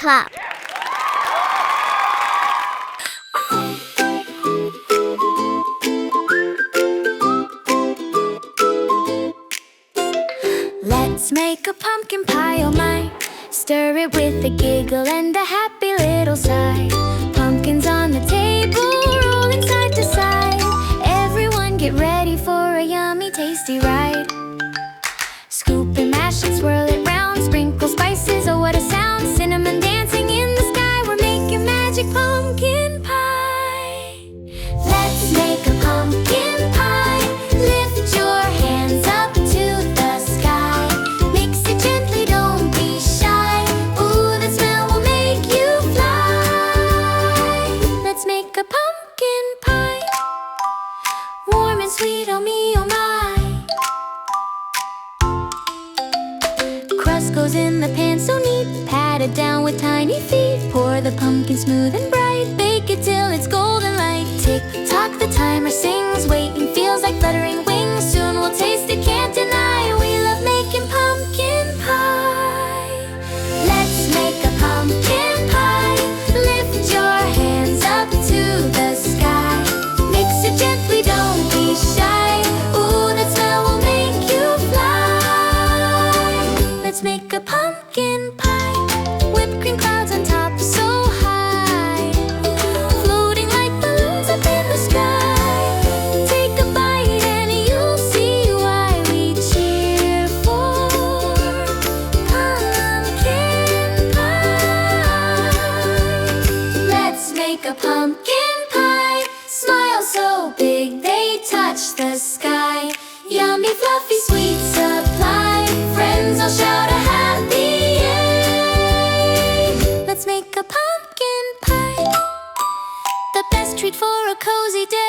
clap. Let's make a pumpkin pie, oh my. Stir it with a giggle and a happy little sigh. Pumpkins on the table, rolling side to side. Everyone get ready for a yummy, tasty ride. Scoop and mash and swirl it round. Sprinkle spices, oh what a sound. Cinnamon dancing in the sky. We're making magic pumpkin pie. Let's make a pumpkin pie. Lift your hands up to the sky. Mix it gently, don't be shy. Ooh, the smell will make you fly. Let's make a pumpkin pie. Warm and sweet, oh me, oh my. Crust goes in the pan so neat. Pat it down with tiny feet. Pour the pumpkin smooth and bright. Bake it till it's golden light. Tick tock, the timer sings. Waiting feels like fluttering wings. Soon we'll taste it, can't deny. We love making pumpkin pie. Let's make a pumpkin pie. Lift your hands up to the sky. Mix it gently, don't be shy. Ooh, that smell will make you fly. Let's make a pumpkin pie. Whipped cream clouds on top so high. Floating like balloons up in the sky. Take a bite and you'll see why we cheer for pumpkin pie. Let's make a pumpkin pie. Smile so big they touch the sky. Yummy, fluffy, sweet supply. Friends all shout a happy yay. Let's make a pumpkin pie. The best treat for a cozy day.